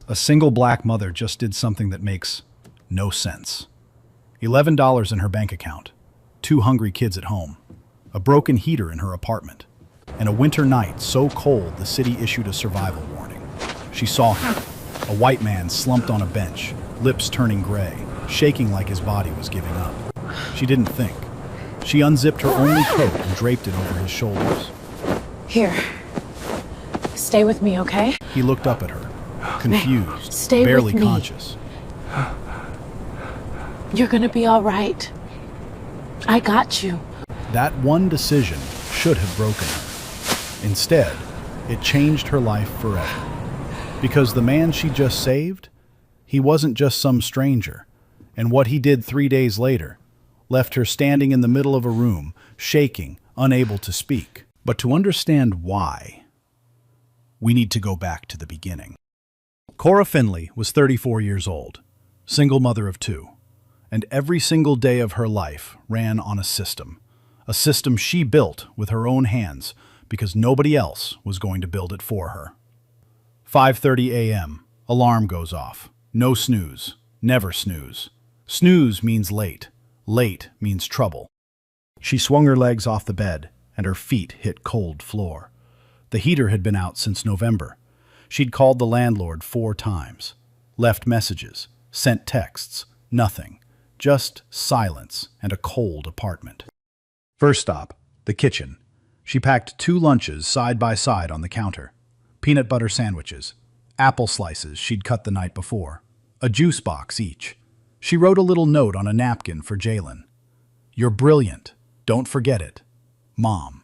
A single black mother just did something that makes no sense. $11 in her bank account, 2 hungry kids at home, a broken heater in her apartment, and a winter night so cold the city issued a survival warning. She saw him, a white man slumped on a bench, lips turning gray, shaking like his body was giving up. She didn't think. She unzipped her only coat and draped it over his shoulders. Here. Stay with me, okay? He looked up at her, confused, Stay barely with me. conscious. You're gonna be all right. I got you. That one decision should have broken her. Instead, it changed her life forever. Because the man she just saved, he wasn't just some stranger. And what he did 3 days later left her standing in the middle of a room, shaking, unable to speak. But to understand why, we need to go back to the beginning. Cora Finley was 34 years old, single mother of 2, and every single day of her life ran on a system she built with her own hands because nobody else was going to build it for her. 5:30 a.m., alarm goes off. No snooze, never snooze. Snooze means late. Late means trouble. She swung her legs off the bed, and her feet hit cold floor. The heater had been out since November. She'd called the landlord 4 times, left messages, sent texts, nothing. Just silence and a cold apartment. First stop, the kitchen. She packed 2 lunches side by side on the counter. Peanut butter sandwiches, apple slices she'd cut the night before, a juice box each. She wrote a little note on a napkin for Jalen. "You're brilliant. Don't forget it. Mom."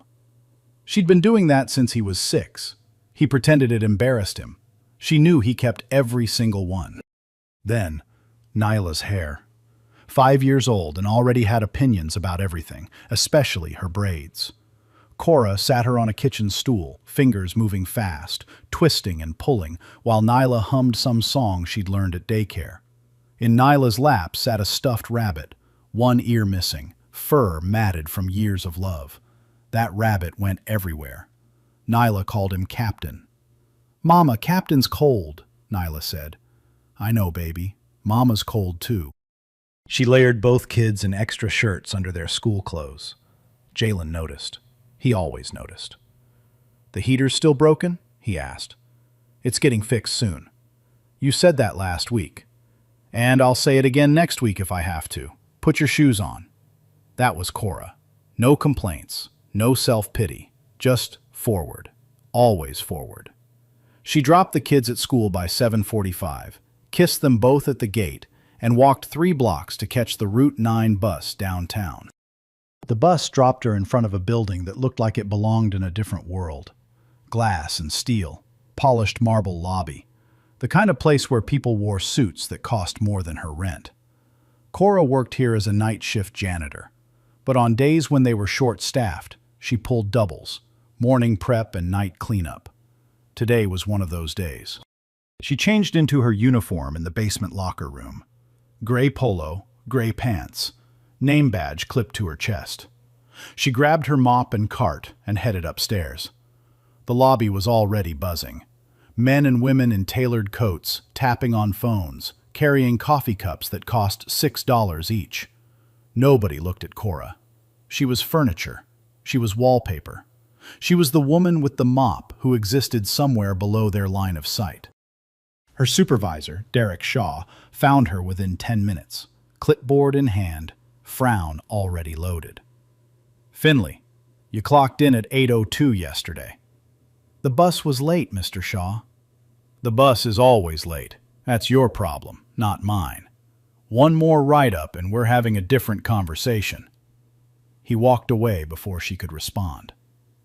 She'd been doing that since he was 6. He pretended it embarrassed him. She knew he kept every single one. Then, Nyla's hair. 5 years old and already had opinions about everything, especially her braids. Cora sat her on a kitchen stool, fingers moving fast, twisting and pulling, while Nyla hummed some song she'd learned at daycare. In Nyla's lap sat a stuffed rabbit, one ear missing, fur matted from years of love. That rabbit went everywhere. Nyla called him Captain. "Mama, Captain's cold," Nyla said. "I know, baby. Mama's cold too." She layered both kids in extra shirts under their school clothes. Jalen noticed. He always noticed. "The heater's still broken?" he asked. "It's getting fixed soon. You said that last week. And I'll say it again next week if I have to. Put your shoes on." That was Cora. No complaints, no self-pity, just forward. Always forward. She dropped the kids at school by 7:45, kissed them both at the gate, and walked 3 blocks to catch the Route 9 bus downtown. The bus dropped her in front of a building that looked like it belonged in a different world. Glass and steel, polished marble lobby. The kind of place where people wore suits that cost more than her rent. Cora worked here as a night shift janitor, but on days when they were short-staffed, she pulled doubles, morning prep and night cleanup. Today was one of those days. She changed into her uniform in the basement locker room. Gray polo, gray pants, name badge clipped to her chest. She grabbed her mop and cart and headed upstairs. The lobby was already buzzing. Men and women in tailored coats, tapping on phones, carrying coffee cups that cost $6 each. Nobody looked at Cora. She was furniture. She was wallpaper. She was the woman with the mop who existed somewhere below their line of sight. Her supervisor, Derek Shaw, found her within 10 minutes, clipboard in hand, frown already loaded. "Finley, you clocked in at 8:02 yesterday." "The bus was late, Mr. Shaw." "The bus is always late. That's your problem, not mine. One more write-up and we're having a different conversation." He walked away before she could respond.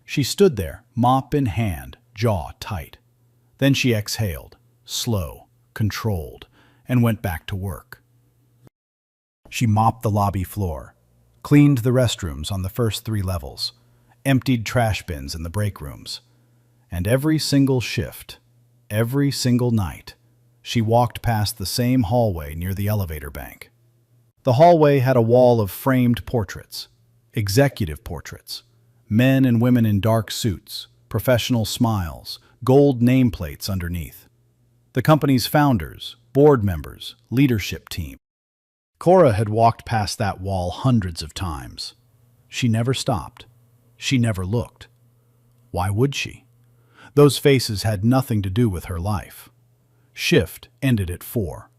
She stood there, mop in hand, jaw tight. Then she exhaled, slow, controlled, and went back to work. She mopped the lobby floor, cleaned the restrooms on the first 3 levels, emptied trash bins in the break rooms. And every single shift, every single night, she walked past the same hallway near the elevator bank. The hallway had a wall of framed portraits, executive portraits, men and women in dark suits, professional smiles, gold nameplates underneath. The company's founders, board members, leadership team. Cora had walked past that wall hundreds of times. She never stopped. She never looked. Why would she? Those faces had nothing to do with her life. Shift ended at 4.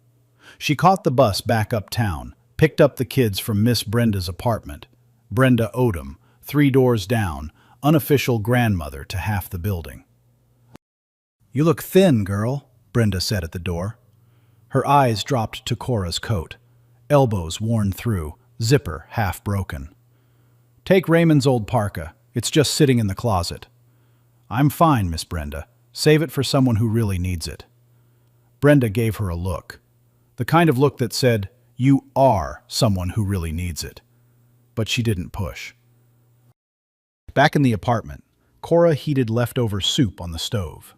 She caught the bus back uptown, picked up the kids from Miss Brenda's apartment. Brenda Odom, 3 doors down, unofficial grandmother to half the building. "You look thin, girl," Brenda said at the door. Her eyes dropped to Cora's coat, elbows worn through, zipper half broken. "Take Raymond's old parka. It's just sitting in the closet." "I'm fine, Miss Brenda. Save it for someone who really needs it." Brenda gave her a look. The kind of look that said, "You are someone who really needs it." But she didn't push. Back in the apartment, Cora heated leftover soup on the stove.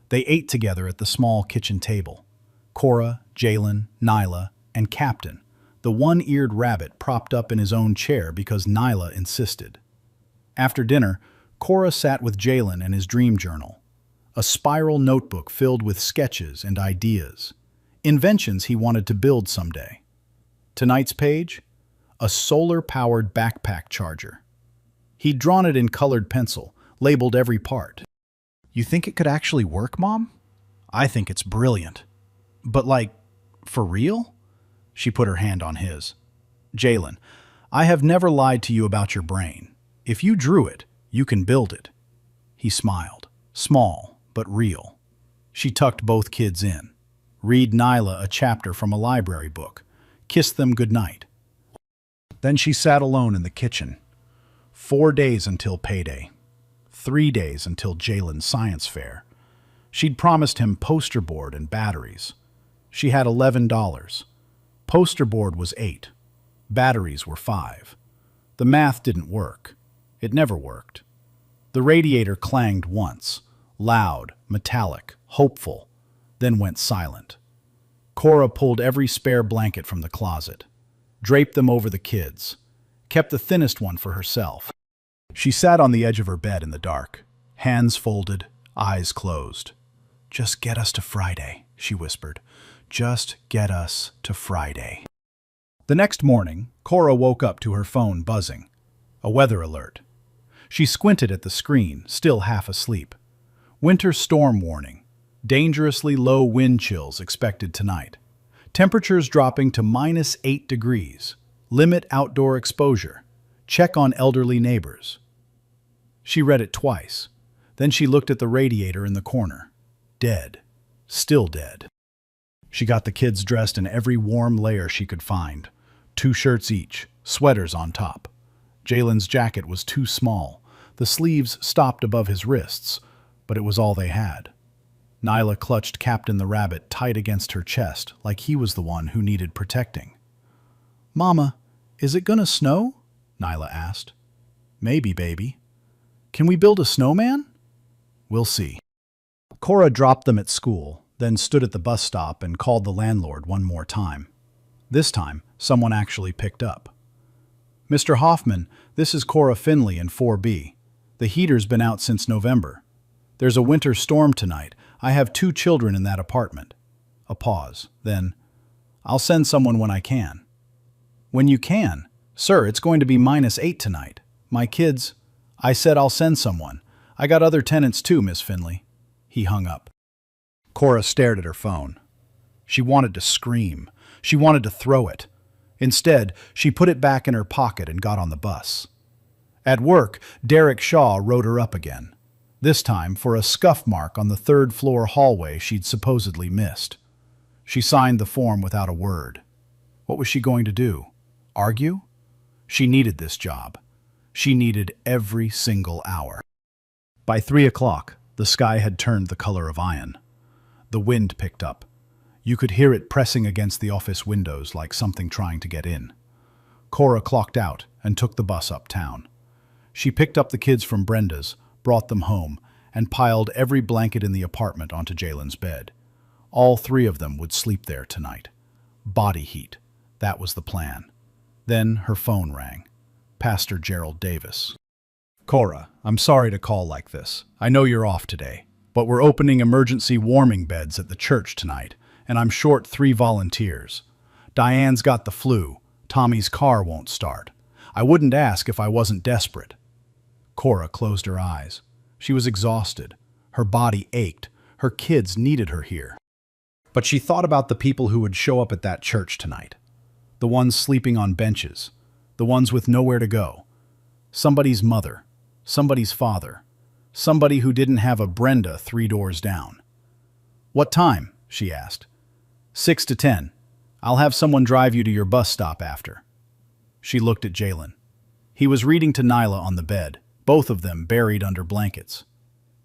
They ate together at the small kitchen table. Cora, Jalen, Nyla, and Captain, the one-eared rabbit propped up in his own chair because Nyla insisted. After dinner, Cora sat with Jalen and his dream journal, a spiral notebook filled with sketches and ideas, inventions he wanted to build someday. Tonight's page? A solar-powered backpack charger. He'd drawn it in colored pencil, labeled every part. "You think it could actually work, Mom?" "I think it's brilliant." "But like, for real?" She put her hand on his. "Jalen, I have never lied to you about your brain. If you drew it, you can build it." He smiled, small but real. She tucked both kids in. Read Nyla a chapter from a library book. Kissed them goodnight. Then she sat alone in the kitchen. 4 days until payday. 3 days until Jalen's science fair. She'd promised him poster board and batteries. She had $11. Poster board was $8. Batteries were $5. The math didn't work. It never worked. The radiator clanged once, loud, metallic, hopeful, then went silent. Cora pulled every spare blanket from the closet, draped them over the kids, kept the thinnest one for herself. She sat on the edge of her bed in the dark, hands folded, eyes closed. "Just get us to Friday," she whispered. "Just get us to Friday." The next morning, Cora woke up to her phone buzzing. A weather alert. She squinted at the screen, still half asleep. Winter storm warning. Dangerously low wind chills expected tonight. Temperatures dropping to -8 degrees. Limit outdoor exposure. Check on elderly neighbors. She read it twice. Then she looked at the radiator in the corner. Dead. Still dead. She got the kids dressed in every warm layer she could find. 2 shirts each, sweaters on top. Jalen's jacket was too small. The sleeves stopped above his wrists, but it was all they had. Nyla clutched Captain the Rabbit tight against her chest like he was the one who needed protecting. "Mama, is it gonna snow?" Nyla asked. "Maybe, baby." "Can we build a snowman?" "We'll see." Cora dropped them at school, then stood at the bus stop and called the landlord one more time. This time, someone actually picked up. "Mr. Hoffman, this is Cora Finley in 4B. The heater's been out since November. There's a winter storm tonight. I have 2 children in that apartment." A pause. Then, "I'll send someone when I can." "When you can? Sir, it's going to be -8 tonight. My kids—" "I said I'll send someone. I got other tenants too, Miss Finley." He hung up. Cora stared at her phone. She wanted to scream. She wanted to throw it. Instead, she put it back in her pocket and got on the bus. At work, Derek Shaw wrote her up again. This time for a scuff mark on the 3rd-floor hallway she'd supposedly missed. She signed the form without a word. What was she going to do? Argue? She needed this job. She needed every single hour. By 3 o'clock, the sky had turned the color of iron. The wind picked up. You could hear it pressing against the office windows like something trying to get in. Cora clocked out and took the bus uptown. She picked up the kids from Brenda's, brought them home, and piled every blanket in the apartment onto Jalen's bed. All 3 of them would sleep there tonight. Body heat. That was the plan. Then her phone rang. Pastor Gerald Davis. "Cora, I'm sorry to call like this. I know you're off today. But we're opening emergency warming beds at the church tonight, and I'm short 3 volunteers. Diane's got the flu. Tommy's car won't start. I wouldn't ask if I wasn't desperate." Cora closed her eyes. She was exhausted. Her body ached. Her kids needed her here. But she thought about the people who would show up at that church tonight. The ones sleeping on benches. The ones with nowhere to go. Somebody's mother. Somebody's father. Somebody who didn't have a Brenda 3 doors down. "What time?" she asked. 6 to 10. I'll have someone drive you to your bus stop after." She looked at Jalen. He was reading to Nyla on the bed, both of them buried under blankets.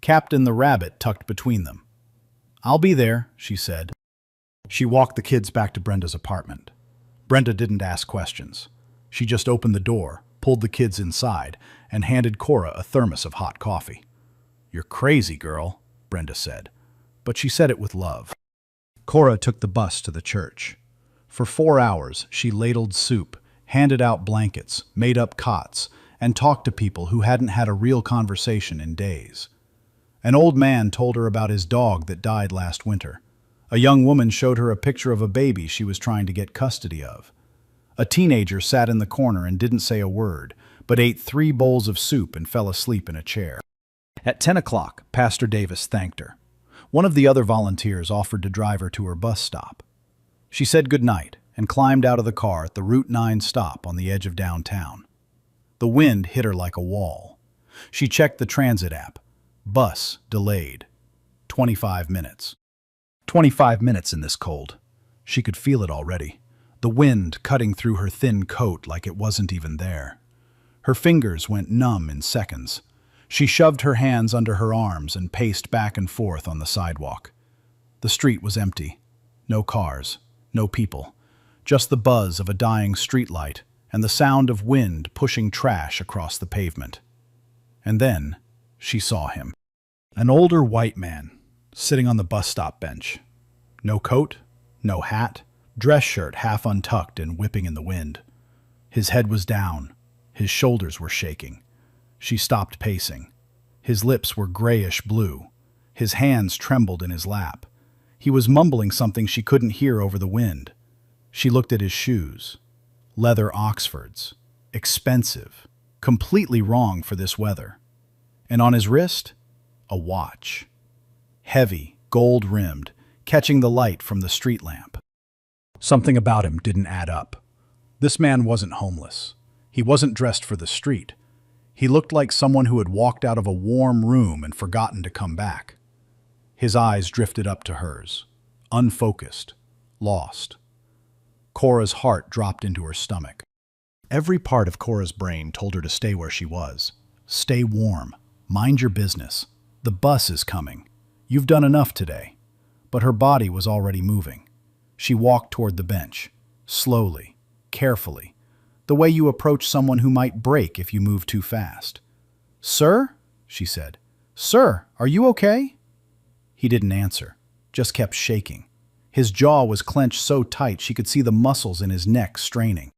Captain the Rabbit tucked between them. "I'll be there," she said. She walked the kids back to Brenda's apartment. Brenda didn't ask questions. She just opened the door, pulled the kids inside, and handed Cora a thermos of hot coffee. "You're crazy, girl," Brenda said, but she said it with love. Cora took the bus to the church. For 4 hours, she ladled soup, handed out blankets, made up cots, and talked to people who hadn't had a real conversation in days. An old man told her about his dog that died last winter. A young woman showed her a picture of a baby she was trying to get custody of. A teenager sat in the corner and didn't say a word, but ate 3 bowls of soup and fell asleep in a chair. At 10 o'clock, Pastor Davis thanked her. One of the other volunteers offered to drive her to her bus stop. She said goodnight and climbed out of the car at the Route 9 stop on the edge of downtown. The wind hit her like a wall. She checked the transit app. Bus delayed. 25 minutes. 25 minutes in this cold. She could feel it already. The wind cutting through her thin coat like it wasn't even there. Her fingers went numb in seconds. She shoved her hands under her arms and paced back and forth on the sidewalk. The street was empty. No cars, no people. Just the buzz of a dying streetlight and the sound of wind pushing trash across the pavement. And then she saw him. An older white man, sitting on the bus stop bench. No coat, no hat, dress shirt half untucked and whipping in the wind. His head was down. His shoulders were shaking. She stopped pacing. His lips were grayish blue. His hands trembled in his lap. He was mumbling something she couldn't hear over the wind. She looked at his shoes. Leather Oxfords. Expensive. Completely wrong for this weather. And on his wrist, a watch. Heavy, gold-rimmed, catching the light from the street lamp. Something about him didn't add up. This man wasn't homeless. He wasn't dressed for the street. He looked like someone who had walked out of a warm room and forgotten to come back. His eyes drifted up to hers, unfocused, lost. Cora's heart dropped into her stomach. Every part of Cora's brain told her to stay where she was. Stay warm. Mind your business. The bus is coming. You've done enough today. But her body was already moving. She walked toward the bench, slowly, carefully, the way you approach someone who might break if you move too fast. "Sir?" she said. "Sir, are you okay?" He didn't answer, just kept shaking. His jaw was clenched so tight she could see the muscles in his neck straining.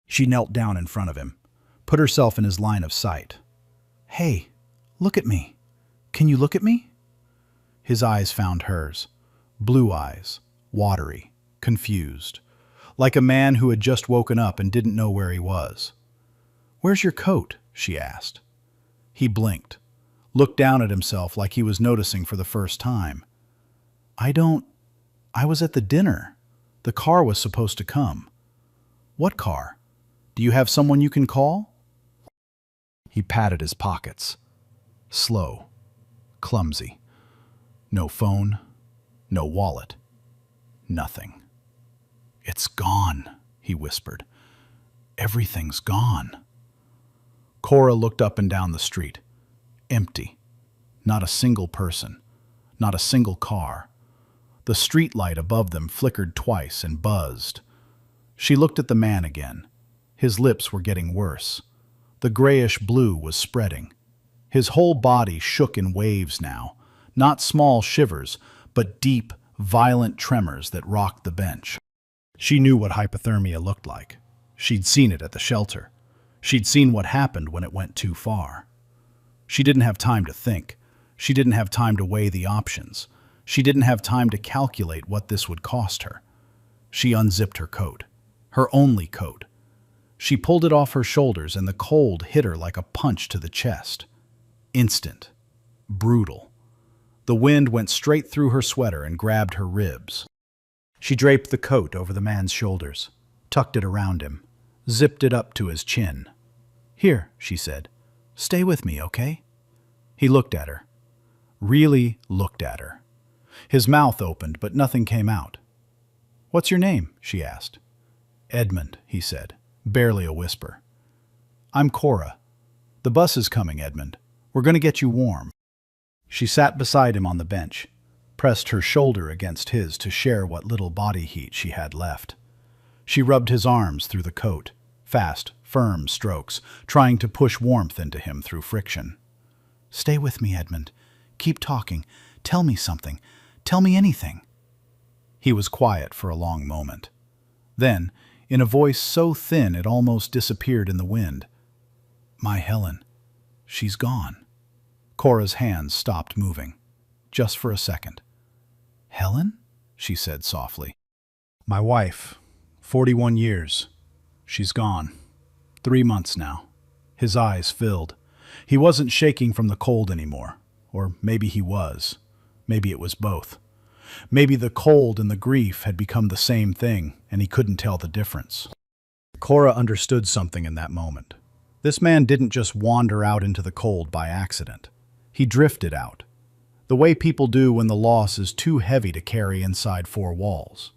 She knelt down in front of him, put herself in his line of sight. "Hey, look at me. Can you look at me?" His eyes found hers. Blue eyes, watery, confused. Like a man who had just woken up and didn't know where he was. "Where's your coat?" she asked. He blinked, looked down at himself like he was noticing for the first time. I was at the dinner. The car was supposed to come." "What car? Do you have someone you can call?" He patted his pockets. Slow, clumsy. No phone, no wallet, nothing. "It's gone," he whispered. "Everything's gone." Cora looked up and down the street. Empty. Not a single person. Not a single car. The street light above them flickered twice and buzzed. She looked at the man again. His lips were getting worse. The grayish blue was spreading. His whole body shook in waves now. Not small shivers, but deep, violent tremors that rocked the bench. She knew what hypothermia looked like. She'd seen it at the shelter. She'd seen what happened when it went too far. She didn't have time to think. She didn't have time to weigh the options. She didn't have time to calculate what this would cost her. She unzipped her coat, her only coat. She pulled it off her shoulders and the cold hit her like a punch to the chest. Instant. Brutal. The wind went straight through her sweater and grabbed her ribs. She draped the coat over the man's shoulders, tucked it around him, zipped it up to his chin. "Here," she said. "Stay with me, okay?" He looked at her. Really looked at her. His mouth opened, but nothing came out. "What's your name?" she asked. "Edmund," he said, barely a whisper. "I'm Cora. The bus is coming, Edmund. We're going to get you warm." She sat beside him on the bench, pressed her shoulder against his to share what little body heat she had left. She rubbed his arms through the coat, fast, firm strokes, trying to push warmth into him through friction. "Stay with me, Edmund. Keep talking. Tell me something. Tell me anything." He was quiet for a long moment. Then, in a voice so thin it almost disappeared in the wind, "My Helen, she's gone." Cora's hands stopped moving, just for a second. "Helen?" she said softly. "My wife, 41 years. She's gone. 3 months now." His eyes filled. He wasn't shaking from the cold anymore. Or maybe he was. Maybe it was both. Maybe the cold and the grief had become the same thing, and he couldn't tell the difference. Cora understood something in that moment. This man didn't just wander out into the cold by accident. He drifted out, the way people do when the loss is too heavy to carry inside 4 walls.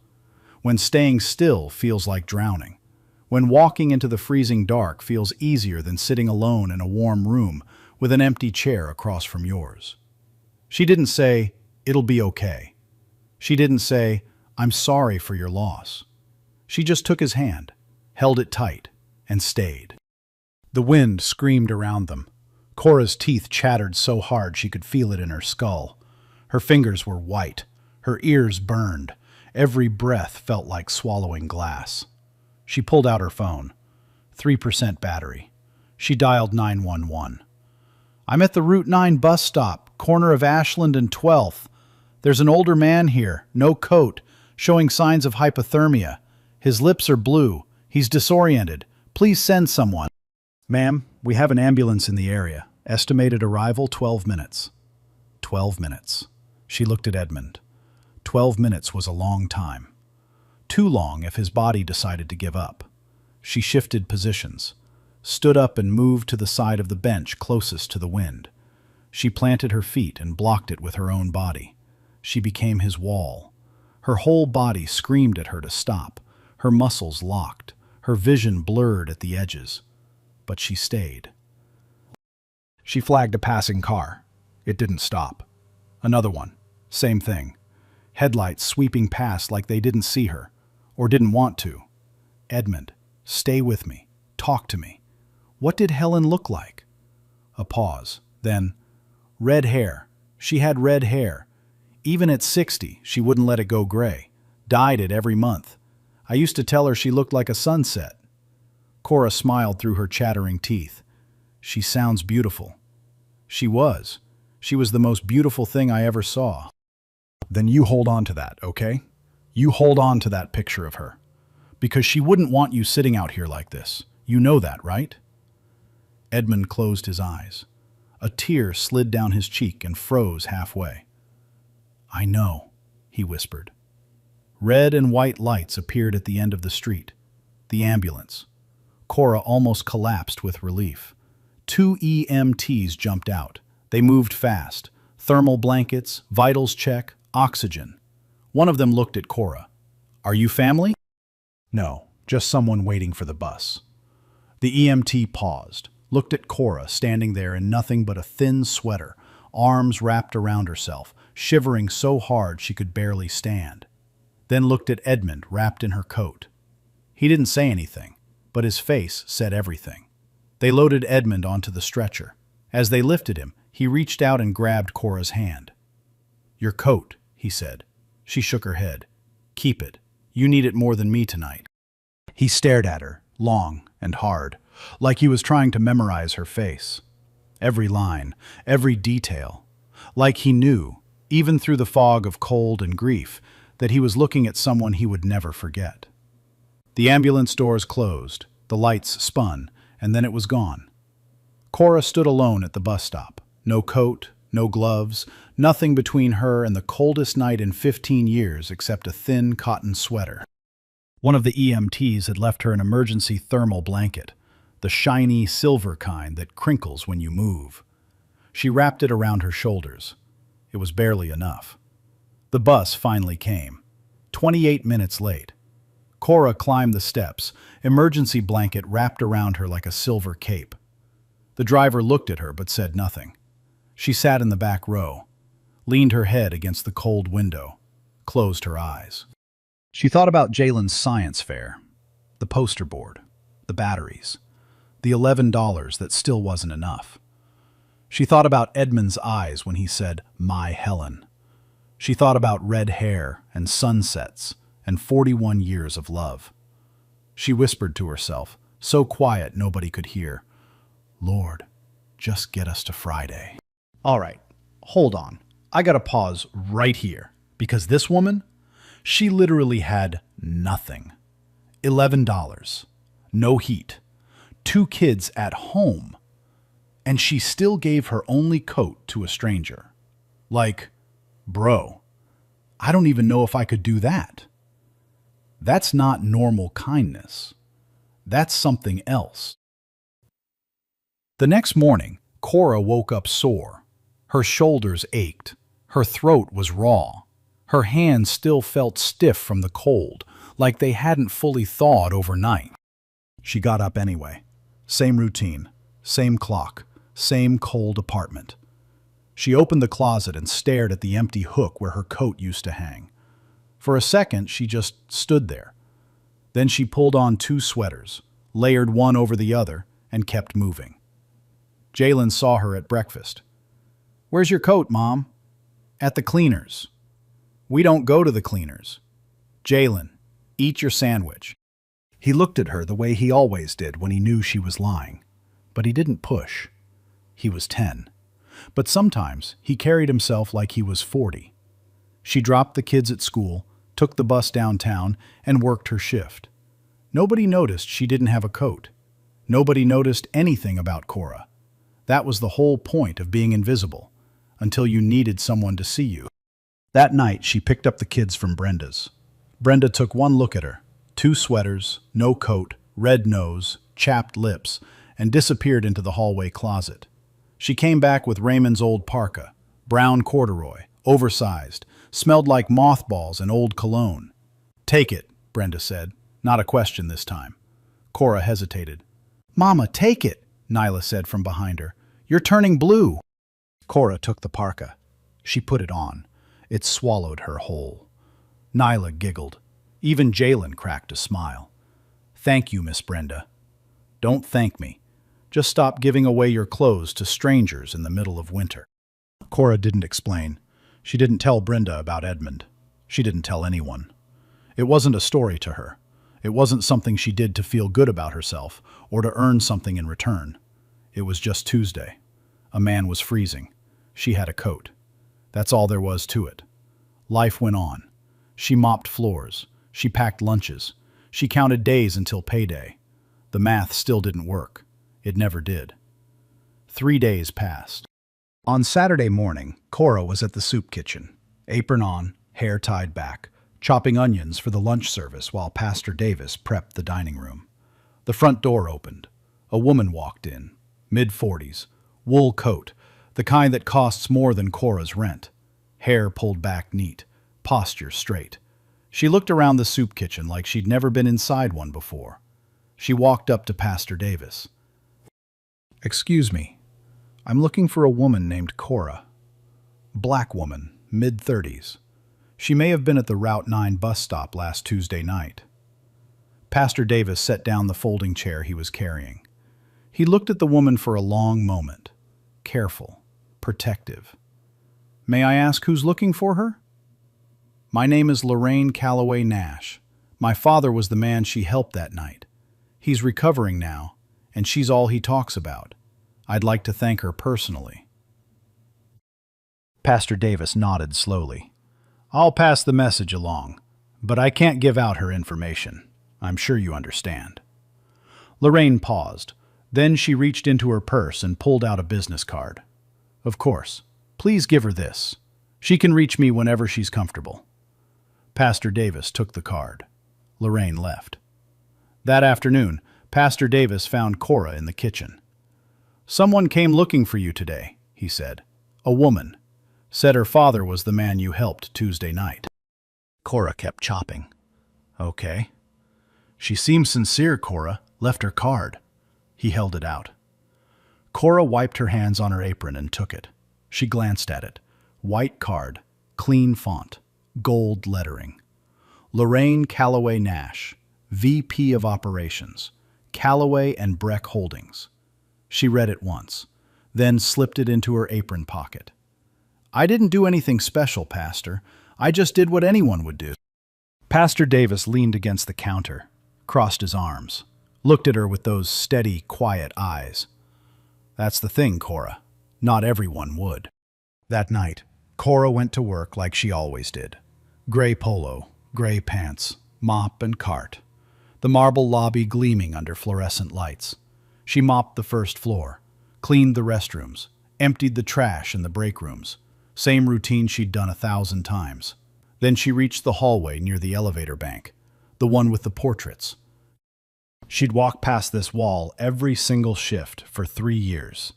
When staying still feels like drowning. When walking into the freezing dark feels easier than sitting alone in a warm room with an empty chair across from yours. She didn't say, "It'll be okay." She didn't say, "I'm sorry for your loss." She just took his hand, held it tight, and stayed. The wind screamed around them. Cora's teeth chattered so hard she could feel it in her skull. Her fingers were white. Her ears burned. Every breath felt like swallowing glass. She pulled out her phone. 3% battery. She dialed 911. "I'm at the Route 9 bus stop, corner of Ashland and 12th. There's an older man here, no coat, showing signs of hypothermia. His lips are blue. He's disoriented. Please send someone." "Ma'am, we have an ambulance in the area. Estimated arrival 12 minutes. 12 minutes. She looked at Edmund. 12 minutes was a long time. Too long if his body decided to give up. She shifted positions, stood up and moved to the side of the bench closest to the wind. She planted her feet and blocked it with her own body. She became his wall. Her whole body screamed at her to stop. Her muscles locked, her vision blurred at the edges. But she stayed. She flagged a passing car. It didn't stop. Another one. Same thing. Headlights sweeping past like they didn't see her, or didn't want to. "Edmund, stay with me. Talk to me. What did Helen look like?" A pause. Then, "Red hair. She had red hair. Even at 60, she wouldn't let it go gray. Dyed it every month. I used to tell her she looked like a sunset." Cora smiled through her chattering teeth. "She sounds beautiful." She was. She was the most beautiful thing I ever saw. "Then you hold on to that, okay? You hold on to that picture of her. Because she wouldn't want you sitting out here like this. You know that, right?" Edmund closed his eyes. A tear slid down his cheek and froze halfway. "I know," he whispered. Red and white lights appeared at the end of the street. The ambulance. Cora almost collapsed with relief. 2 EMTs jumped out. They moved fast. Thermal blankets, vitals check, oxygen. One of them looked at Cora. "Are you family?" "No, just someone waiting for the bus." The EMT paused, looked at Cora standing there in nothing but a thin sweater, arms wrapped around herself, shivering so hard she could barely stand. Then looked at Edmund wrapped in her coat. He didn't say anything, but his face said everything. They loaded Edmund onto the stretcher. As they lifted him, he reached out and grabbed Cora's hand. "Your coat," he said. She shook her head. "Keep it. You need it more than me tonight." He stared at her, long and hard, like he was trying to memorize her face. Every line, every detail. Like he knew, even through the fog of cold and grief, that he was looking at someone he would never forget. The ambulance doors closed, the lights spun, and then it was gone. Cora stood alone at the bus stop. No coat, no gloves, nothing between her and the coldest night in 15 years except a thin cotton sweater. One of the EMTs had left her an emergency thermal blanket, the shiny silver kind that crinkles when you move. She wrapped it around her shoulders. It was barely enough. The bus finally came, 28 minutes late. Cora climbed the steps, emergency blanket wrapped around her like a silver cape. The driver looked at her but said nothing. She sat in the back row, leaned her head against the cold window, closed her eyes. She thought about Jalen's science fair, the poster board, the batteries, the $11 that still wasn't enough. She thought about Edmund's eyes when he said, "My Helen." She thought about red hair and sunsets and 41 years of love. She whispered to herself, so quiet nobody could hear, "Lord, just get us to Friday." All right, hold on. I gotta pause right here, because this woman, she literally had nothing. $11, no heat, 2 kids at home, and she still gave her only coat to a stranger. Like, bro, I don't even know if I could do that. That's not normal kindness. That's something else. The next morning, Cora woke up sore. Her shoulders ached. Her throat was raw. Her hands still felt stiff from the cold, like they hadn't fully thawed overnight. She got up anyway. Same routine, same clock, same cold apartment. She opened the closet and stared at the empty hook where her coat used to hang. For a second, she just stood there. Then she pulled on 2 sweaters, layered one over the other, and kept moving. Jalen saw her at breakfast. "Where's your coat, Mom?" "At the cleaners." "We don't go to the cleaners." "Jalen, eat your sandwich." He looked at her the way he always did when he knew she was lying. But he didn't push. He was 10. But sometimes he carried himself like he was 40. She dropped the kids at school, took the bus downtown, and worked her shift. Nobody noticed she didn't have a coat. Nobody noticed anything about Cora. That was the whole point of being invisible, until you needed someone to see you. That night, she picked up the kids from Brenda's. Brenda took one look at her, 2 sweaters, no coat, red nose, chapped lips, and disappeared into the hallway closet. She came back with Raymond's old parka, brown corduroy, oversized, smelled like mothballs and old cologne. "Take it," Brenda said, not a question this time. Cora hesitated. "Mama, take it," Nyla said from behind her. "You're turning blue." Cora took the parka. She put it on. It swallowed her whole. Nyla giggled. Even Jalen cracked a smile. "Thank you, Miss Brenda." "Don't thank me. Just stop giving away your clothes to strangers in the middle of winter." Cora didn't explain. She didn't tell Brenda about Edmund. She didn't tell anyone. It wasn't a story to her. It wasn't something she did to feel good about herself or to earn something in return. It was just Tuesday. A man was freezing. She had a coat. That's all there was to it. Life went on. She mopped floors. She packed lunches. She counted days until payday. The math still didn't work. It never did. 3 days passed. On Saturday morning, Cora was at the soup kitchen, apron on, hair tied back, chopping onions for the lunch service while Pastor Davis prepped the dining room. The front door opened. A woman walked in, mid-40s, wool coat, the kind that costs more than Cora's rent. Hair pulled back neat, posture straight. She looked around the soup kitchen like she'd never been inside one before. She walked up to Pastor Davis. "Excuse me, I'm looking for a woman named Cora. Black woman, mid-30s. She may have been at the Route 9 bus stop last Tuesday night." Pastor Davis set down the folding chair he was carrying. He looked at the woman for a long moment, careful, protective. "May I ask who's looking for her?" "My name is Lorraine Calloway Nash. My father was the man she helped that night. He's recovering now, and she's all he talks about. I'd like to thank her personally." Pastor Davis nodded slowly. I'll pass the message along, but I can't give out her information. I'm sure you understand. Lorraine paused. Then she reached into her purse and pulled out a business card. Of course. Please give her this. She can reach me whenever she's comfortable. Pastor Davis took the card. Lorraine left. That afternoon, Pastor Davis found Cora in the kitchen. Someone came looking for you today, he said. A woman. Said her father was the man you helped Tuesday night. Cora kept chopping. Okay. She seemed sincere, Cora. Left her card. He held it out. Cora wiped her hands on her apron and took it. She glanced at it. White card, clean font, gold lettering. Lorraine Calloway Nash, VP of Operations, Calloway and Breck Holdings. She read it once, then slipped it into her apron pocket. I didn't do anything special, Pastor. I just did what anyone would do. Pastor Davis leaned against the counter, crossed his arms, looked at her with those steady, quiet eyes. That's the thing, Cora. Not everyone would. That night, Cora went to work like she always did. Gray polo, gray pants, mop and cart. The marble lobby gleaming under fluorescent lights. She mopped the first floor, cleaned the restrooms, emptied the trash in the break rooms. Same routine she'd done 1,000 times. Then she reached the hallway near the elevator bank, the one with the portraits. She'd walk past this wall every single shift for 3 years.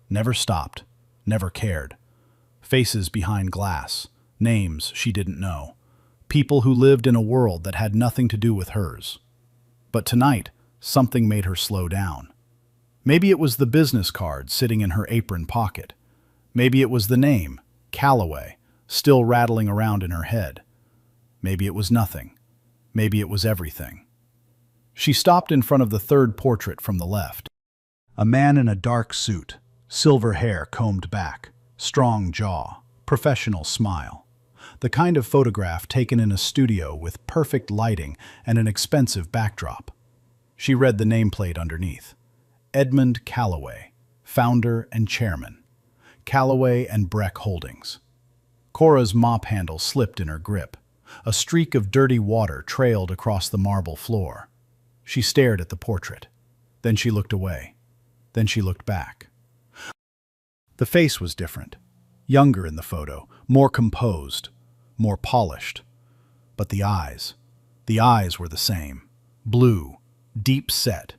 Never stopped, never cared. Faces behind glass, names she didn't know. People who lived in a world that had nothing to do with hers. But tonight, something made her slow down. Maybe it was the business card sitting in her apron pocket. Maybe it was the name, Calloway, still rattling around in her head. Maybe it was nothing. Maybe it was everything. She stopped in front of the third portrait from the left. A man in a dark suit, silver hair combed back, strong jaw, professional smile. The kind of photograph taken in a studio with perfect lighting and an expensive backdrop. She read the nameplate underneath. Edmund Calloway, founder and chairman. Calloway and Breck Holdings. Cora's mop handle slipped in her grip. A streak of dirty water trailed across the marble floor. She stared at the portrait. Then she looked away. Then she looked back. The face was different. Younger in the photo, more composed, more polished. But the eyes were the same. Blue, deep set.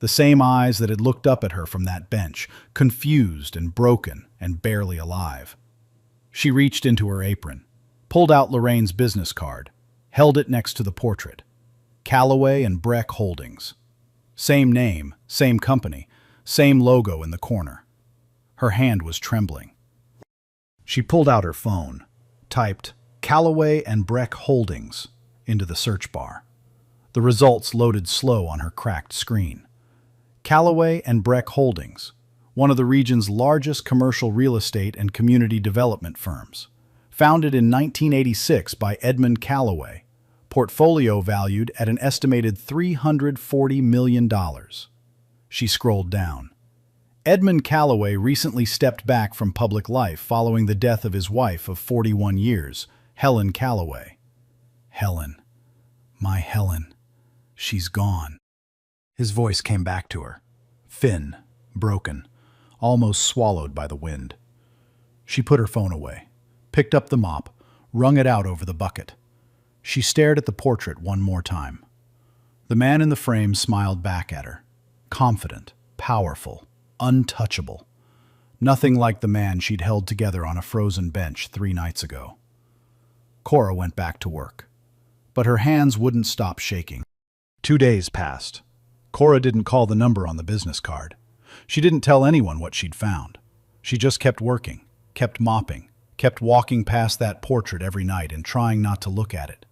The same eyes that had looked up at her from that bench, confused and broken and barely alive. She reached into her apron, pulled out Lorraine's business card, held it next to the portrait. Calloway and Breck Holdings. Same name, same company, same logo in the corner. Her hand was trembling. She pulled out her phone, typed Calloway and Breck Holdings into the search bar. The results loaded slow on her cracked screen. Calloway and Breck Holdings, one of the region's largest commercial real estate and community development firms. Founded in 1986 by Edmund Calloway, portfolio valued at an estimated $340 million. She scrolled down. Edmund Calloway recently stepped back from public life following the death of his wife of 41 years, Helen Calloway. Helen. My Helen. She's gone. His voice came back to her. Thin, broken, almost swallowed by the wind. She put her phone away, picked up the mop, wrung it out over the bucket. She stared at the portrait one more time. The man in the frame smiled back at her. Confident, powerful, untouchable. Nothing like the man she'd held together on a frozen bench 3 nights ago. Cora went back to work. But her hands wouldn't stop shaking. 2 days passed. Cora didn't call the number on the business card. She didn't tell anyone what she'd found. She just kept working, kept mopping, kept walking past that portrait every night and trying not to look at it.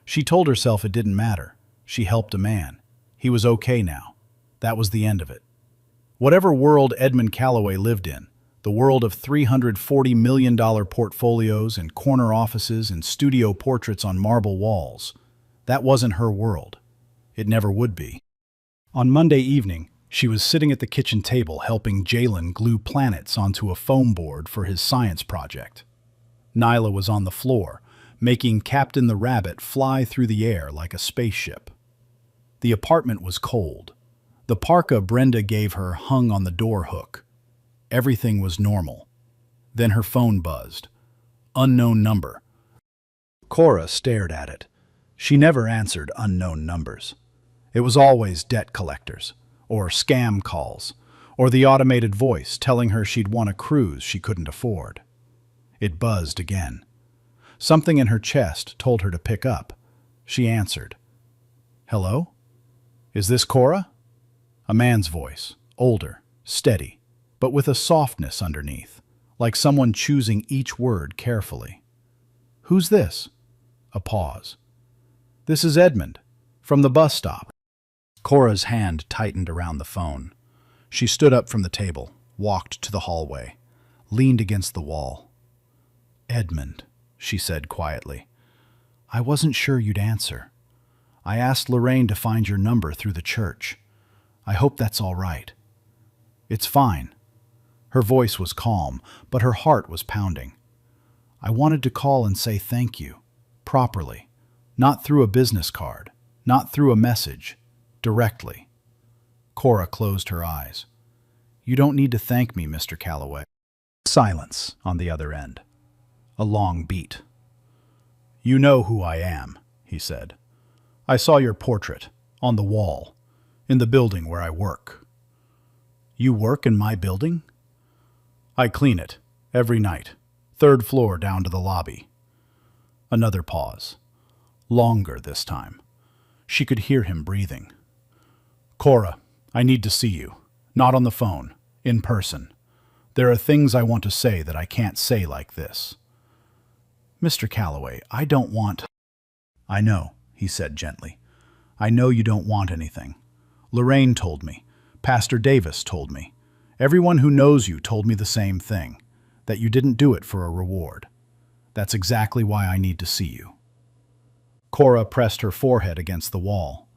She told herself it didn't matter. She helped a man. He was okay now. That was the end of it. Whatever world Edmund Calloway lived in, the world of $340 million portfolios and corner offices and studio portraits on marble walls, that wasn't her world. It never would be. On Monday evening, She was sitting at the kitchen table helping Jalen glue planets onto a foam board for his science project. Nyla was on the floor, making Captain the Rabbit fly through the air like a spaceship. The apartment was cold. The parka Brenda gave her hung on the door hook. Everything was normal. Then her phone buzzed. Unknown number. Cora stared at it. She never answered unknown numbers. It was always debt collectors, or scam calls, or the automated voice telling her she'd won a cruise she couldn't afford. It buzzed again. Something in her chest told her to pick up. She answered. "Hello? Is this Cora?" A man's voice, older, steady, but with a softness underneath, like someone choosing each word carefully. "Who's this?" A pause. "This is Edmund, from the bus stop." Cora's hand tightened around the phone. She stood up from the table, walked to the hallway, leaned against the wall. "Edmund," she said quietly, "I wasn't sure you'd answer. I asked Lorraine to find your number through the church. I hope that's all right." "It's fine." Her voice was calm, but her heart was pounding. "I wanted to call and say thank you, properly, not through a business card, not through a message, directly." Cora closed her eyes. "You don't need to thank me, Mr. Calloway." Silence on the other end. A long beat. "You know who I am," he said. "I saw your portrait, on the wall, in the building where I work." "You work in my building?" "I clean it, every night, 3rd floor down to the lobby." Another pause. Longer this time. She could hear him breathing. "Cora, I need to see you. Not on the phone, in person. There are things I want to say that I can't say like this." "Mr. Calloway, I don't want—" "I know," he said gently. "I know you don't want anything. Lorraine told me. Pastor Davis told me. Everyone who knows you told me the same thing, that you didn't do it for a reward. That's exactly why I need to see you." Cora pressed her forehead against the wall.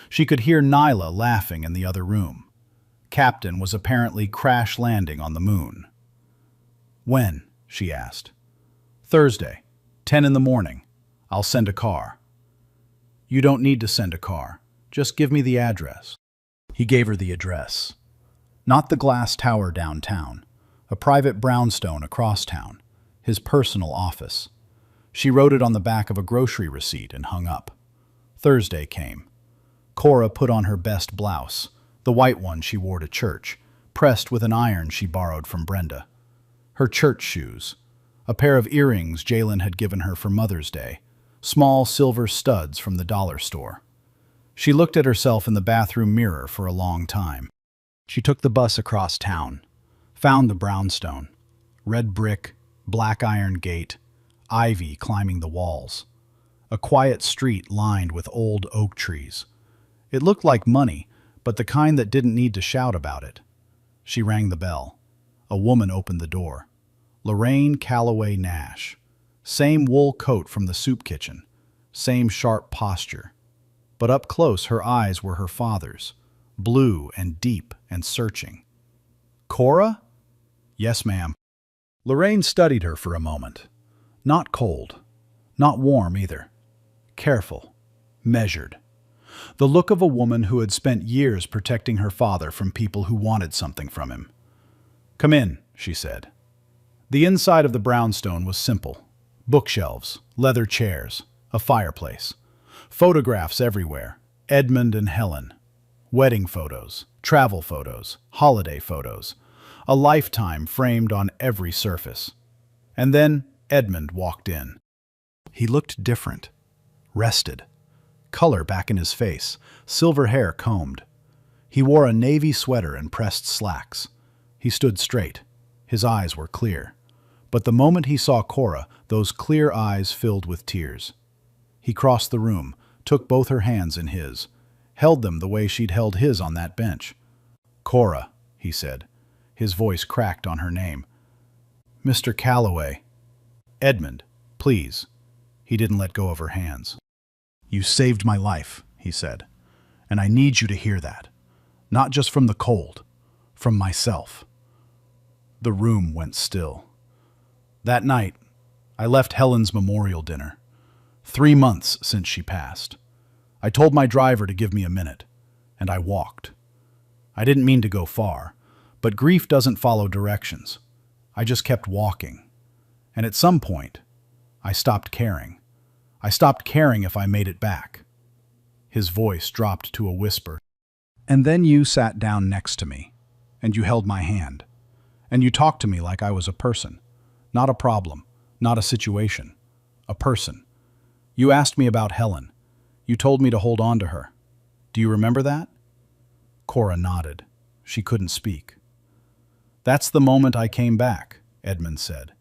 She could hear Nyla laughing in the other room. Captain was apparently crash landing on the moon. "When?" she asked. "Thursday, 10 in the morning. I'll send a car." "You don't need to send a car. Just give me the address." He gave her the address. Not the glass tower downtown, a private brownstone across town, his personal office. She wrote it on the back of a grocery receipt and hung up. Thursday came. Cora put on her best blouse, the white one she wore to church, pressed with an iron she borrowed from Brenda. Her church shoes, a pair of earrings Jalen had given her for Mother's Day, small silver studs from the dollar store. She looked at herself in the bathroom mirror for a long time. She took the bus across town, found the brownstone, red brick, black iron gate, ivy climbing the walls. A quiet street lined with old oak trees. It looked like money, but the kind that didn't need to shout about it. She rang the bell. A woman opened the door. Lorraine Calloway Nash. Same wool coat from the soup kitchen. Same sharp posture. But up close her eyes were her father's, blue and deep and searching. "Cora?" "Yes, ma'am." Lorraine studied her for a moment. Not cold. Not warm either. Careful. Measured. The look of a woman who had spent years protecting her father from people who wanted something from him. "Come in," she said. The inside of the brownstone was simple. Bookshelves, leather chairs, a fireplace. Photographs everywhere. Edmund and Helen. Wedding photos, travel photos, holiday photos. A lifetime framed on every surface. And then Edmund walked in. He looked different. Rested. Color back in his face, silver hair combed. He wore a navy sweater and pressed slacks. He stood straight. His eyes were clear. But the moment he saw Cora, those clear eyes filled with tears. He crossed the room, took both her hands in his, held them the way she'd held his on that bench. "Cora," he said. His voice cracked on her name. "Mr. Calloway." "Edmund, please." He didn't let go of her hands. "You saved my life," he said, "and I need you to hear that. Not just from the cold, from myself. The room went still. That night, I left Helen's memorial dinner. 3 months since she passed. I told my driver to give me a minute, and I walked. I didn't mean to go far, but grief doesn't follow directions. I just kept walking. And at some point, I stopped caring. I stopped caring if I made it back. His voice dropped to a whisper. And then you sat down next to me, and you held my hand, and you talked to me like I was a person, not a problem, not a situation, a person. You asked me about Helen. You told me to hold on to her. Do you remember that? Cora nodded. She couldn't speak. That's the moment I came back, Edmund said.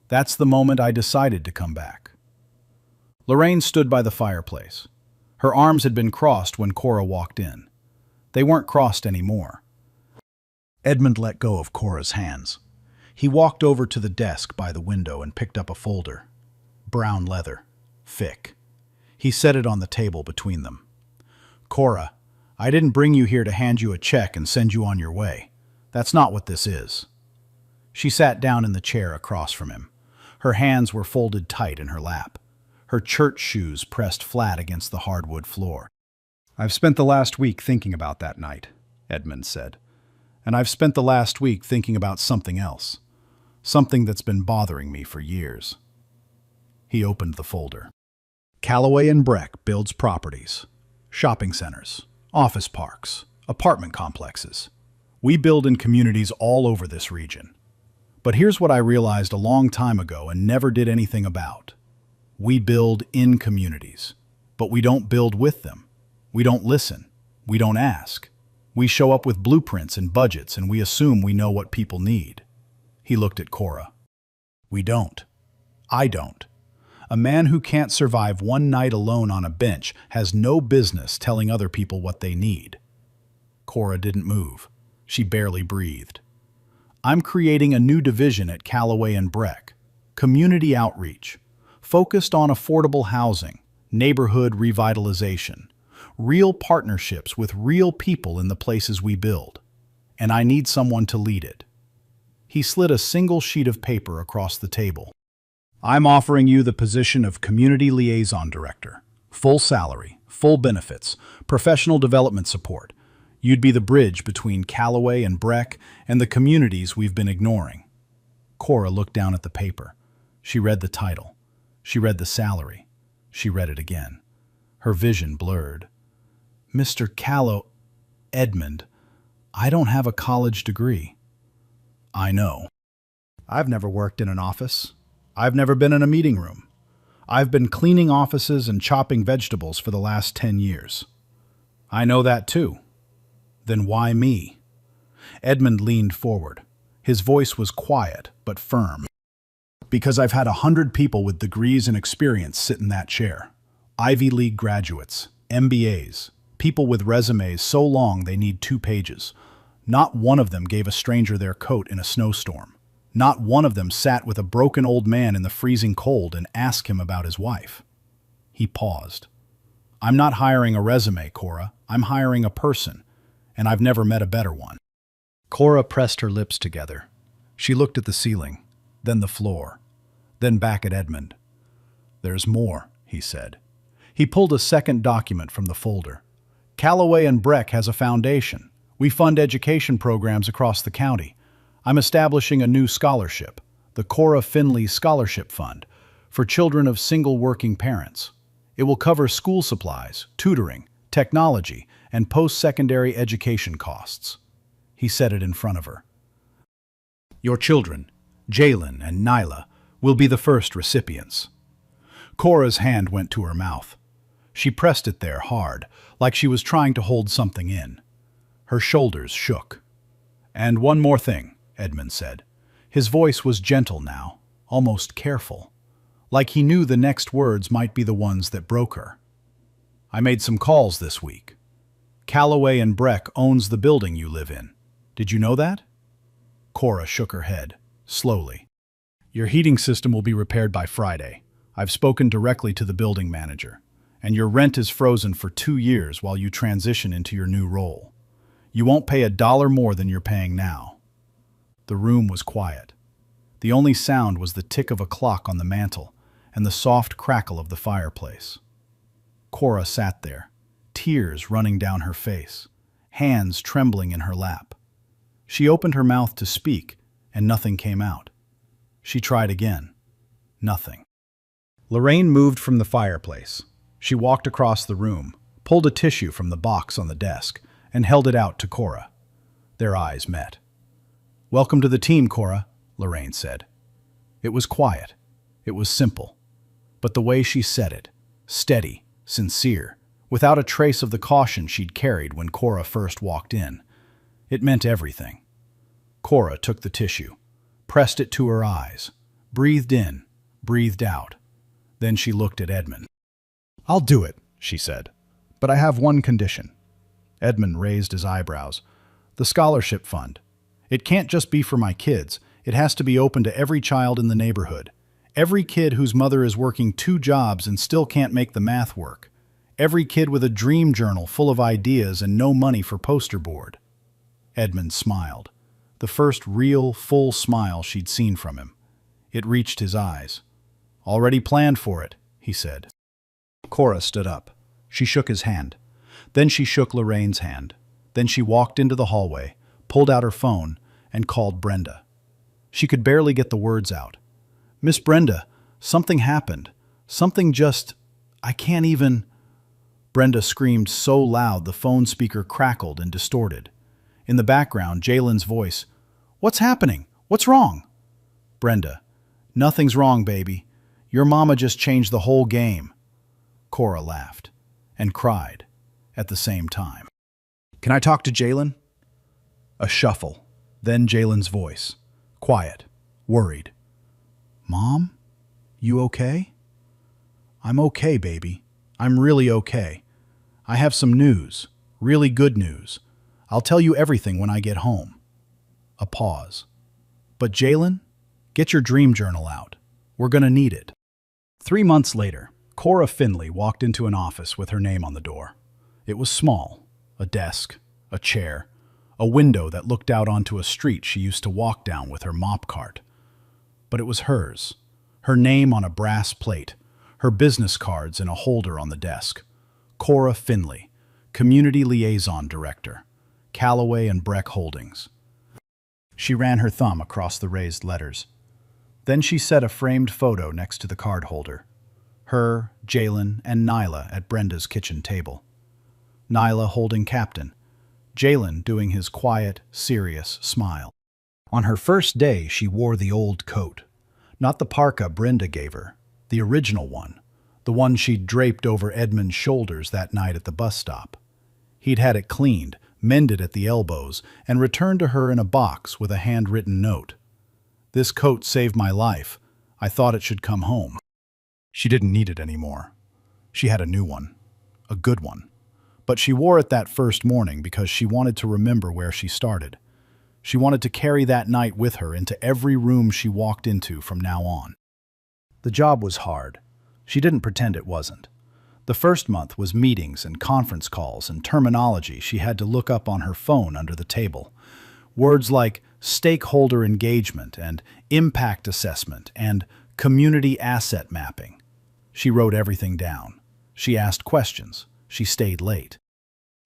That's the moment I decided to come back. Lorraine stood by the fireplace. Her arms had been crossed when Cora walked in. They weren't crossed anymore. Edmund let go of Cora's hands. He walked over to the desk by the window and picked up a folder. Brown leather. Thick. He set it on the table between them. Cora, I didn't bring you here to hand you a check and send you on your way. That's not what this is. She sat down in the chair across from him. Her hands were folded tight in her lap. Her church shoes pressed flat against the hardwood floor. I've spent the last week thinking about that night, Edmund said. And I've spent the last week thinking about something else. Something that's been bothering me for years. He opened the folder. Callaway and Breck builds properties, shopping centers, office parks, apartment complexes. We build in communities all over this region. But here's what I realized a long time ago and never did anything about. We build in communities, but we don't build with them. We don't listen. We don't ask. We show up with blueprints and budgets and we assume we know what people need. He looked at Cora. We don't. I don't. A man who can't survive one night alone on a bench has no business telling other people what they need. Cora didn't move. She barely breathed. I'm creating a new division at Callaway and Breck, community outreach, focused on affordable housing, neighborhood revitalization, real partnerships with real people in the places we build. And I need someone to lead it. He slid a single sheet of paper across the table. I'm offering you the position of Community Liaison Director. Full salary, full benefits, professional development support. You'd be the bridge between Callaway and Breck and the communities we've been ignoring. Cora looked down at the paper. She read the title. She read the salary. She read it again. Her vision blurred. Mr. Edmund, I don't have a college degree. I know. I've never worked in an office. I've never been in a meeting room. I've been cleaning offices and chopping vegetables for the last 10 years. I know that too. Then why me? Edmund leaned forward. His voice was quiet but firm. Because I've had 100 people with degrees and experience sit in that chair. Ivy League graduates, MBAs, people with resumes so long they need 2 pages. Not one of them gave a stranger their coat in a snowstorm. Not one of them sat with a broken old man in the freezing cold and asked him about his wife. He paused. I'm not hiring a resume, Cora. I'm hiring a person, and I've never met a better one. Cora pressed her lips together. She looked at the ceiling, then the floor, then back at Edmund. There's more, he said. He pulled a second document from the folder. Callaway and Breck has a foundation. We fund education programs across the county. I'm establishing a new scholarship, the Cora Finley Scholarship Fund, for children of single working parents. It will cover school supplies, tutoring, technology, and post-secondary education costs. He said it in front of her. Your children, Jalen and Nyla, will be the first recipients. Cora's hand went to her mouth. She pressed it there hard, like she was trying to hold something in. Her shoulders shook. And one more thing, Edmund said. His voice was gentle now, almost careful, like he knew the next words might be the ones that broke her. I made some calls this week. Callaway and Breck owns the building you live in. Did you know that? Cora shook her head, slowly. Your heating system will be repaired by Friday. I've spoken directly to the building manager, and your rent is frozen for 2 years while you transition into your new role. You won't pay $1 more than you're paying now." The room was quiet. The only sound was the tick of a clock on the mantel and the soft crackle of the fireplace. Cora sat there, tears running down her face, hands trembling in her lap. She opened her mouth to speak, and nothing came out. She tried again. Nothing. Lorraine moved from the fireplace. She walked across the room, pulled a tissue from the box on the desk, and held it out to Cora. Their eyes met. "Welcome to the team, Cora," Lorraine said. It was quiet. It was simple. But the way she said it, steady, sincere, without a trace of the caution she'd carried when Cora first walked in, it meant everything. Cora took the tissue, pressed it to her eyes, breathed in, breathed out. Then she looked at Edmund. "I'll do it," she said, "but I have one condition." Edmund raised his eyebrows. "The scholarship fund. It can't just be for my kids. It has to be open to every child in the neighborhood. Every kid whose mother is working 2 jobs and still can't make the math work. Every kid with a dream journal full of ideas and no money for poster board." Edmund smiled. The first real, full smile she'd seen from him. It reached his eyes. "Already planned for it," he said. Cora stood up. She shook his hand. Then she shook Lorraine's hand. Then she walked into the hallway, pulled out her phone, and called Brenda. She could barely get the words out. "Miss Brenda, something happened. Something just... I can't even..." Brenda screamed so loud the phone speaker crackled and distorted. In the background, Jalen's voice, "What's happening? What's wrong?" Brenda, "Nothing's wrong, baby. Your mama just changed the whole game." Cora laughed and cried at the same time. "Can I talk to Jalen?" A shuffle, then Jalen's voice, quiet, worried. "Mom, you okay?" "I'm okay, baby. I'm really okay. I have some news, really good news. I'll tell you everything when I get home." A pause. "But Jalen, get your dream journal out. We're going to need it." 3 months later, Cora Finley walked into an office with her name on the door. It was small, a desk, a chair, a window that looked out onto a street she used to walk down with her mop cart. But it was hers, her name on a brass plate, her business cards in a holder on the desk. Cora Finley, Community Liaison Director, Callaway and Breck Holdings. She ran her thumb across the raised letters. Then she set a framed photo next to the card holder. Her, Jalen, and Nyla at Brenda's kitchen table. Nyla holding Captain, Jalen doing his quiet, serious smile. On her first day, she wore the old coat. Not the parka Brenda gave her, the original one, the one she'd draped over Edmund's shoulders that night at the bus stop. He'd had it cleaned, mended at the elbows, and returned to her in a box with a handwritten note. "This coat saved my life. I thought it should come home." She didn't need it anymore. She had a new one, a good one. But she wore it that first morning because she wanted to remember where she started. She wanted to carry that night with her into every room she walked into from now on. The job was hard. She didn't pretend it wasn't. The first month was meetings and conference calls and terminology she had to look up on her phone under the table. Words like stakeholder engagement and impact assessment and community asset mapping. She wrote everything down. She asked questions. She stayed late.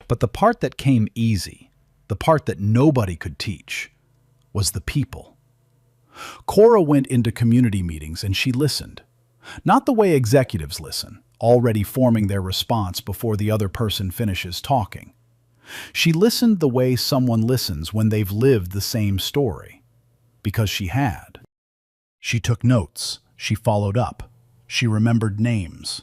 But the part that came easy, the part that nobody could teach, was the people. Cora went into community meetings and she listened. Not the way executives listen, already forming their response before the other person finishes talking. She listened the way someone listens when they've lived the same story. Because she had. She took notes. She followed up. She remembered names.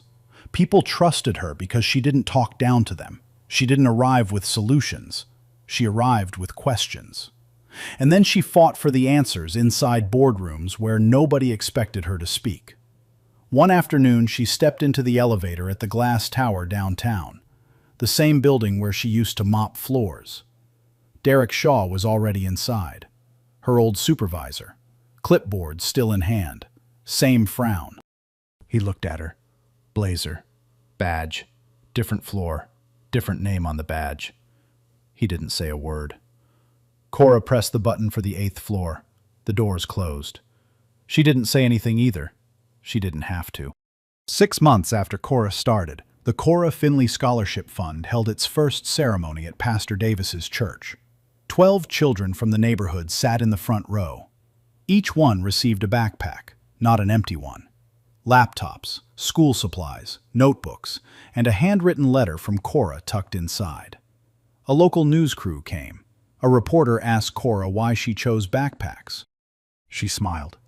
People trusted her because she didn't talk down to them. She didn't arrive with solutions. She arrived with questions. And then she fought for the answers inside boardrooms where nobody expected her to speak. One afternoon, she stepped into the elevator at the glass tower downtown, the same building where she used to mop floors. Derek Shaw was already inside, her old supervisor, clipboard still in hand, same frown. He looked at her. Blazer, badge, different floor, different name on the badge. He didn't say a word. Cora pressed the button for the 8th floor. The doors closed. She didn't say anything either. She didn't have to. 6 months after Cora started, the Cora Finley Scholarship Fund held its first ceremony at Pastor Davis's church. 12 children from the neighborhood sat in the front row. Each one received a backpack, not an empty one. Laptops, school supplies, notebooks, and a handwritten letter from Cora tucked inside. A local news crew came. A reporter asked Cora why she chose backpacks. She smiled.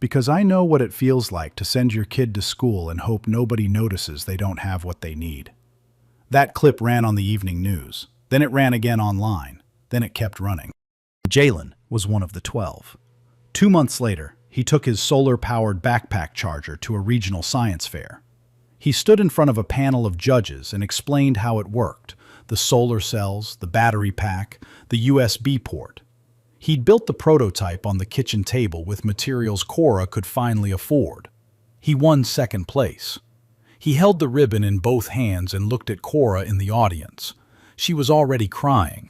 "Because I know what it feels like to send your kid to school and hope nobody notices they don't have what they need." That clip ran on the evening news. Then it ran again online. Then it kept running. Jalen was one of the 12. 2 months later, he took his solar-powered backpack charger to a regional science fair. He stood in front of a panel of judges and explained how it worked: the solar cells, the battery pack, the USB port. He'd built the prototype on the kitchen table with materials Cora could finally afford. He won second place. He held the ribbon in both hands and looked at Cora in the audience. She was already crying.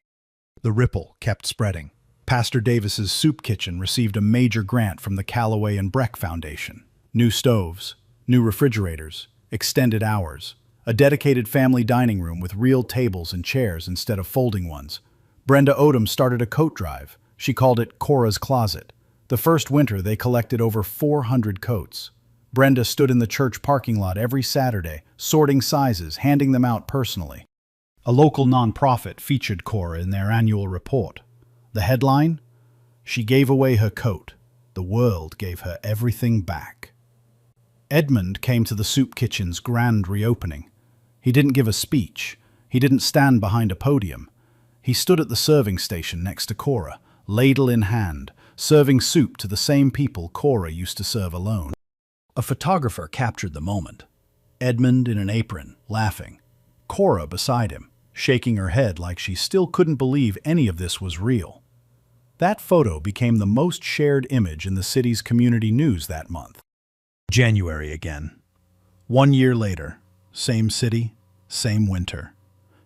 The ripple kept spreading. Pastor Davis's soup kitchen received a major grant from the Callaway and Breck Foundation. New stoves, new refrigerators, extended hours, a dedicated family dining room with real tables and chairs instead of folding ones. Brenda Odom started a coat drive. She called it Cora's Closet. The first winter, they collected over 400 coats. Brenda stood in the church parking lot every Saturday, sorting sizes, handing them out personally. A local nonprofit featured Cora in their annual report. The headline? "She gave away her coat. The world gave her everything back." Edmund came to the soup kitchen's grand reopening. He didn't give a speech. He didn't stand behind a podium. He stood at the serving station next to Cora, ladle in hand, serving soup to the same people Cora used to serve alone. A photographer captured the moment. Edmund in an apron, laughing. Cora beside him, shaking her head like she still couldn't believe any of this was real. That photo became the most shared image in the city's community news that month. January again. 1 year later, same city, same winter.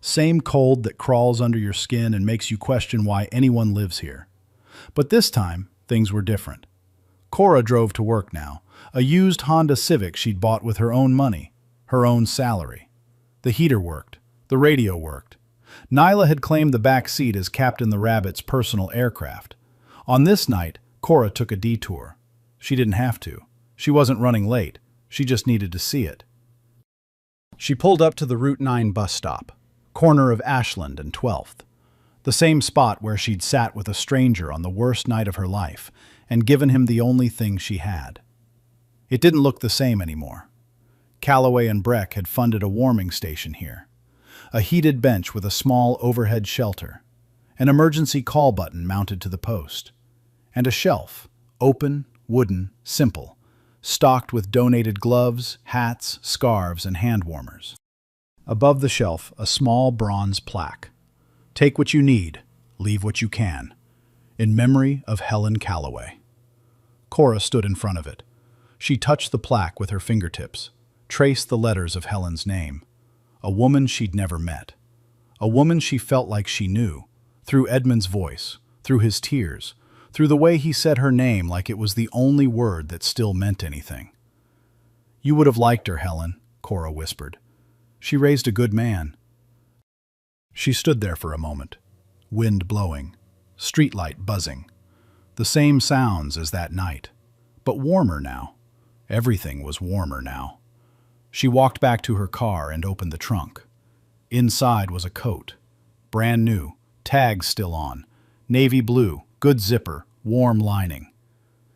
Same cold that crawls under your skin and makes you question why anyone lives here. But this time, things were different. Cora drove to work now, a used Honda Civic she'd bought with her own money, her own salary. The heater worked. The radio worked. Nyla had claimed the back seat as Captain the Rabbit's personal aircraft. On this night, Cora took a detour. She didn't have to. She wasn't running late. She just needed to see it. She pulled up to the Route 9 bus stop, corner of Ashland and 12th, the same spot where she'd sat with a stranger on the worst night of her life and given him the only thing she had. It didn't look the same anymore. Callaway and Breck had funded a warming station here, a heated bench with a small overhead shelter, an emergency call button mounted to the post, and a shelf, open, wooden, simple, stocked with donated gloves, hats, scarves, and hand warmers. Above the shelf, a small bronze plaque. "Take what you need, leave what you can," in memory of Helen Callaway. Cora stood in front of it. She touched the plaque with her fingertips, traced the letters of Helen's name. A woman she'd never met. A woman she felt like she knew, through Edmund's voice, through his tears, through the way he said her name like it was the only word that still meant anything. "You would have liked her, Helen," Cora whispered. "She raised a good man." She stood there for a moment, wind blowing, streetlight buzzing. The same sounds as that night, but warmer now. Everything was warmer now. She walked back to her car and opened the trunk. Inside was a coat, brand new, tags still on, navy blue, good zipper, warm lining.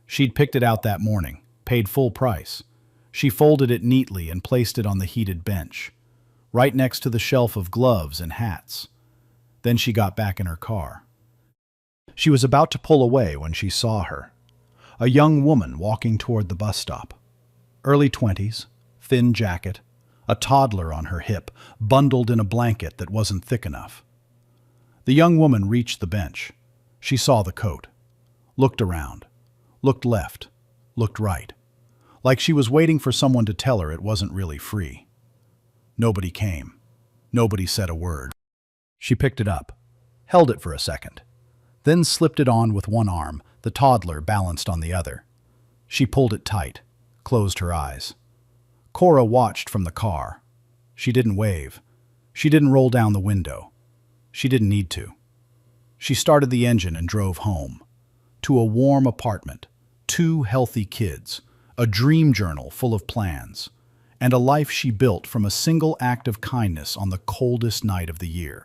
She'd picked it out that morning, paid full price. She folded it neatly and placed it on the heated bench, right next to the shelf of gloves and hats. Then she got back in her car. She was about to pull away when she saw her. A young woman walking toward the bus stop. Early 20s, thin jacket, a toddler on her hip, bundled in a blanket that wasn't thick enough. The young woman reached the bench. She saw the coat, looked around, looked left, looked right, like she was waiting for someone to tell her it wasn't really free. Nobody came. Nobody said a word. She picked it up, held it for a second, then slipped it on with one arm, the toddler balanced on the other. She pulled it tight, closed her eyes. Cora watched from the car. She didn't wave. She didn't roll down the window. She didn't need to. She started the engine and drove home. To a warm apartment, 2 healthy kids, a dream journal full of plans, and a life she built from a single act of kindness on the coldest night of the year.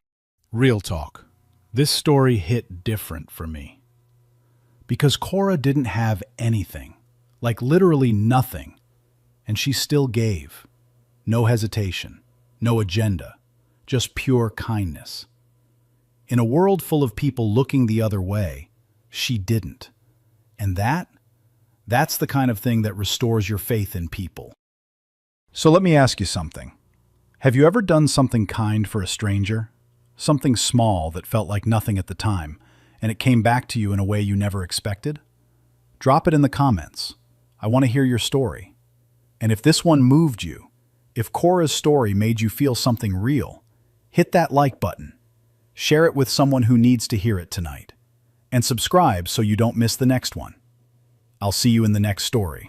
Real talk. This story hit different for me. Because Cora didn't have anything, like literally nothing, and she still gave. No hesitation, no agenda, just pure kindness. In a world full of people looking the other way, she didn't. And that's the kind of thing that restores your faith in people. So let me ask you something. Have you ever done something kind for a stranger? Something small that felt like nothing at the time, and it came back to you in a way you never expected? Drop it in the comments. I want to hear your story. And if this one moved you, if Cora's story made you feel something real, hit that like button. Share it with someone who needs to hear it tonight. And subscribe so you don't miss the next one. I'll see you in the next story.